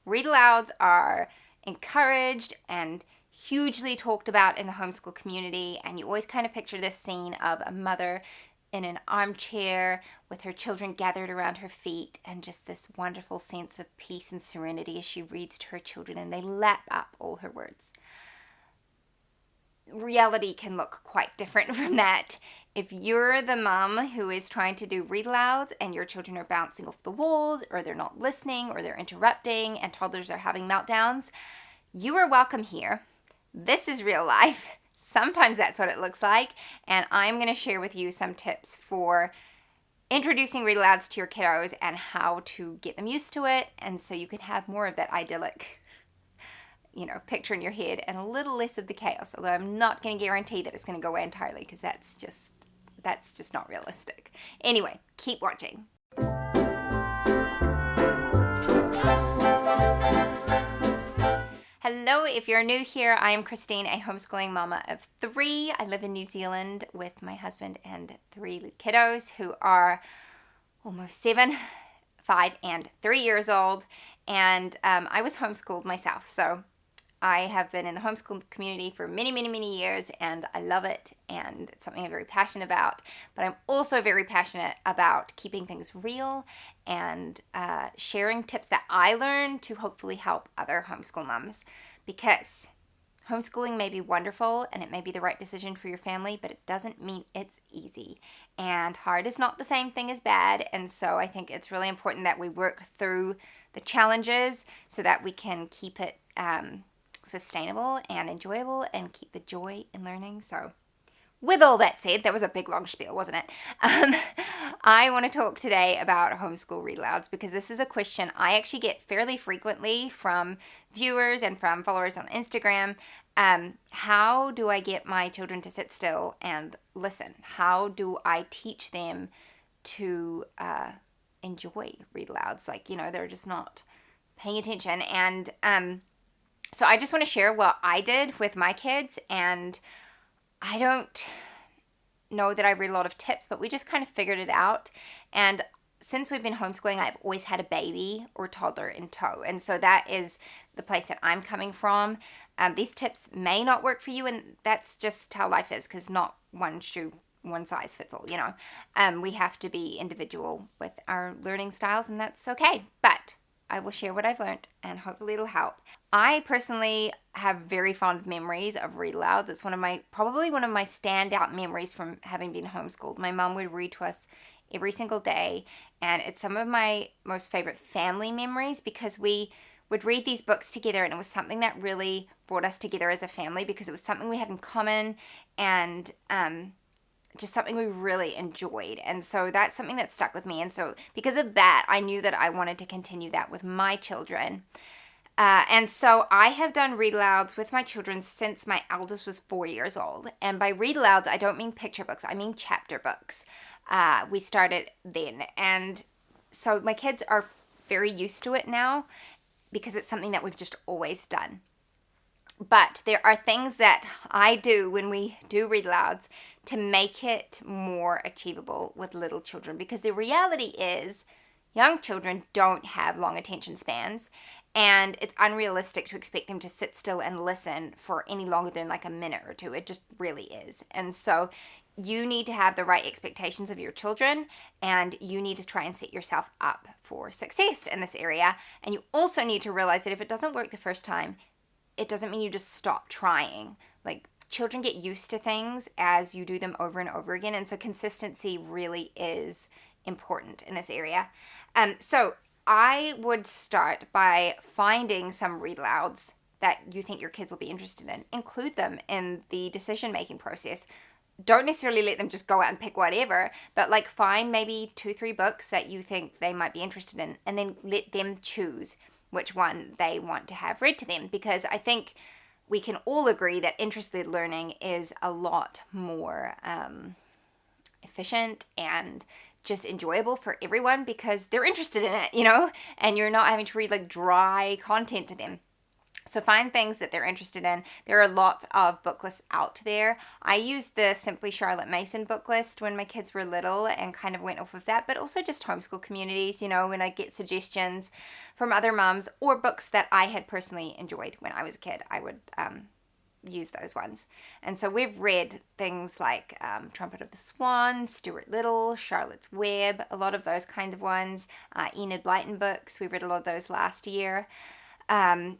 Read alouds are encouraged and hugely talked about in the homeschool community, and you always kind of picture this scene of a mother in an armchair with her children gathered around her feet, and just this wonderful sense of peace and serenity as she reads to her children, and they lap up all her words. Reality can look quite different from that. If you're the mom who is trying to do read alouds and your children are bouncing off the walls, or they're not listening, or they're interrupting, and toddlers are having meltdowns, you are welcome here. This is real life. Sometimes that's what it looks like, and I'm going to share with you some tips for introducing read alouds to your kiddos and how to get them used to it, and so you can have more of that idyllic picture in your head and a little less of the chaos, although I'm not going to guarantee that it's going to go away entirely, because that's just not realistic. Anyway, keep watching. Hello, if you're new here, I am Christine, a homeschooling mama of 3. I live in New Zealand with my husband and 3 kiddos who are almost 7, 5, and 3 years old, and I was homeschooled myself, so I have been in the homeschool community for many, many, many years, and I love it, and it's something I'm very passionate about. But I'm also very passionate about keeping things real and sharing tips that I learned to hopefully help other homeschool moms, because homeschooling may be wonderful and it may be the right decision for your family, but it doesn't mean it's easy. And hard is not the same thing as bad, and so I think it's really important that we work through the challenges so that we can keep it sustainable and enjoyable and keep the joy in learning. So with all that said, that was a big long spiel, wasn't it? I want to talk today about homeschool read alouds, because this is a question I actually get fairly frequently from viewers and from followers on Instagram. How do I get my children to sit still and listen? How do I teach them to enjoy read alouds? They're just not paying attention. And so I just want to share what I did with my kids, and I don't know that I read a lot of tips, but we just kind of figured it out. And since we've been homeschooling, I've always had a baby or toddler in tow, and so that is the place that I'm coming from. These tips may not work for you, and that's just how life is, because not one size fits all, we have to be individual with our learning styles, and that's okay. But I will share what I've learned, and hopefully it'll help. I personally have very fond memories of read alouds. It's probably one of my standout memories from having been homeschooled. My mom would read to us every single day, and it's some of my most favorite family memories, because we would read these books together, and it was something that really brought us together as a family, because it was something we had in common, and just something we really enjoyed. And so that's something that stuck with me. And so because of that, I knew that I wanted to continue that with my children. And so I have done read alouds with my children since my eldest was 4 years old. And by read alouds, I don't mean picture books, I mean chapter books. We started then. And so my kids are very used to it now, because it's something that we've just always done. But there are things that I do when we do read alouds to make it more achievable with little children, because the reality is young children don't have long attention spans, and it's unrealistic to expect them to sit still and listen for any longer than like a minute or two. It just really is. And so you need to have the right expectations of your children, and you need to try and set yourself up for success in this area. And you also need to realize that if it doesn't work the first time, it doesn't mean you just stop trying. Like, children get used to things as you do them over and over again, and so consistency really is important in this area. So I would start by finding some read alouds that you think your kids will be interested in. Include them in the decision-making process. Don't necessarily let them just go out and pick whatever, but find maybe 2-3 books that you think they might be interested in, and then let them choose which one they want to have read to them, because I think we can all agree that interest-led learning is a lot more efficient and just enjoyable for everyone, because they're interested in it, and you're not having to read dry content to them. So find things that they're interested in. There are lots of book lists out there. I used the Simply Charlotte Mason book list when my kids were little and kind of went off of that, but also just homeschool communities, when I get suggestions from other moms or books that I had personally enjoyed when I was a kid, I would use those ones. And so we've read things like Trumpet of the Swan, Stuart Little, Charlotte's Web, a lot of those kinds of ones. Enid Blyton books, we read a lot of those last year.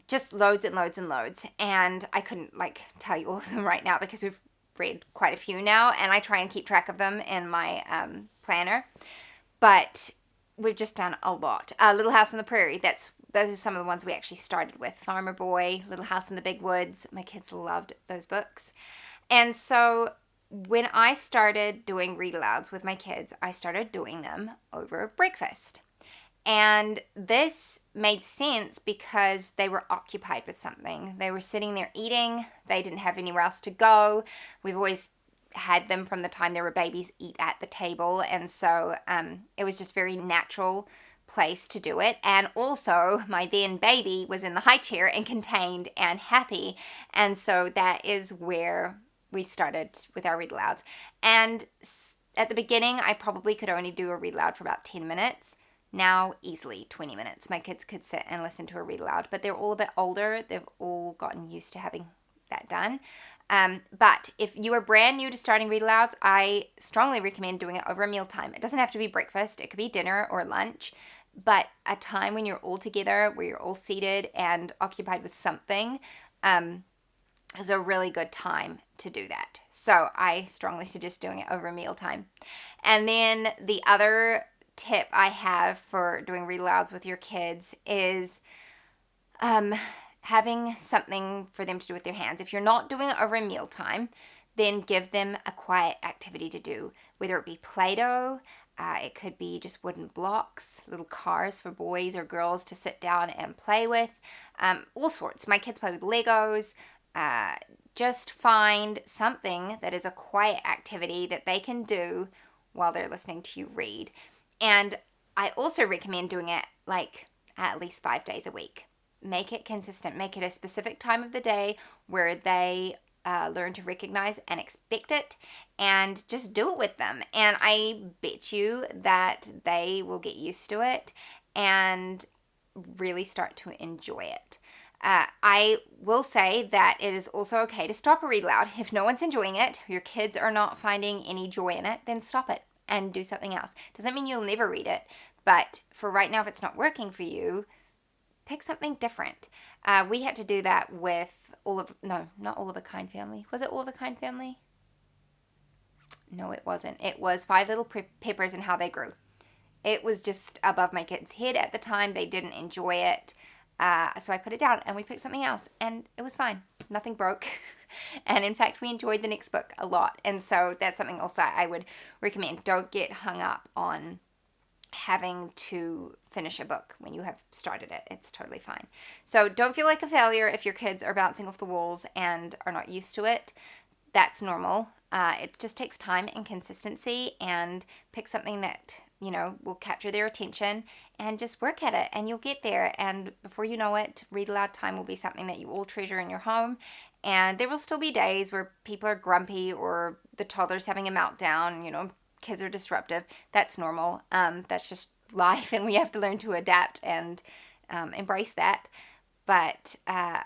Just loads and loads and loads. And I couldn't tell you all of them right now because we've read quite a few now, and I try and keep track of them in my planner. But we've just done a lot. Little House on the Prairie, those are some of the ones we actually started with. Farmer Boy, Little House in the Big Woods. My kids loved those books. And so when I started doing read alouds with my kids, I started doing them over breakfast. And this made sense because they were occupied with something. They were sitting there eating. They didn't have anywhere else to go. We've always had them from the time they were babies eat at the table. And so it was just very natural place to do it. And also my then baby was in the high chair and contained and happy. And so that is where we started with our read alouds. And at the beginning, I probably could only do a read aloud for about 10 minutes. Now, easily 20 minutes. My kids could sit and listen to a read aloud, but they're all a bit older. They've all gotten used to having that done. But if you are brand new to starting read alouds, I strongly recommend doing it over a mealtime. It doesn't have to be breakfast. It could be dinner or lunch, but a time when you're all together, where you're all seated and occupied with something, is a really good time to do that. So I strongly suggest doing it over a mealtime. And then the other tip I have for doing read alouds with your kids is having something for them to do with their hands. If you're not doing it over a mealtime, then give them a quiet activity to do, whether it be Play-Doh, it could be just wooden blocks, little cars for boys or girls to sit down and play with, all sorts. My kids play with Legos. Just find something that is a quiet activity that they can do while they're listening to you read. And I also recommend doing it at least 5 days a week. Make it consistent. Make it a specific time of the day where they learn to recognize and expect it, and just do it with them. And I bet you that they will get used to it and really start to enjoy it. I will say that it is also okay to stop a read aloud. If no one's enjoying it, your kids are not finding any joy in it, then stop it and do something else. Doesn't mean you'll never read it, but for right now, if it's not working for you, pick something different. We had to do that with not All of a Kind Family. Was it All of a Kind Family? No, it wasn't. It was Five Little Peppers and How They Grew. It was just above my kids' head at the time. They didn't enjoy it. So I put it down and we picked something else, and it was fine. Nothing broke. And in fact, we enjoyed the next book a lot. And so that's something else I would recommend. Don't get hung up on having to finish a book when you have started it. It's totally fine. So don't feel like a failure if your kids are bouncing off the walls and are not used to it. That's normal. It just takes time and consistency, and pick something that, will capture their attention, and just work at it, and you'll get there. And before you know it, read aloud time will be something that you all treasure in your home. And there will still be days where people are grumpy or the toddler's having a meltdown, kids are disruptive. That's normal. That's just life, and we have to learn to adapt and embrace that. But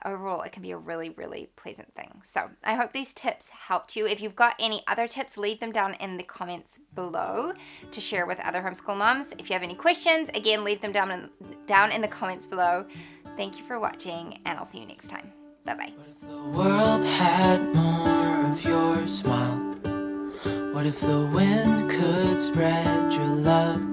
overall, it can be a really, really pleasant thing. So I hope these tips helped you. If you've got any other tips, leave them down in the comments below to share with other homeschool moms. If you have any questions, again, leave them down in the comments below. Thank you for watching, and I'll see you next time. Bye-bye. What if the world had more of your smile? What if the wind could spread your love?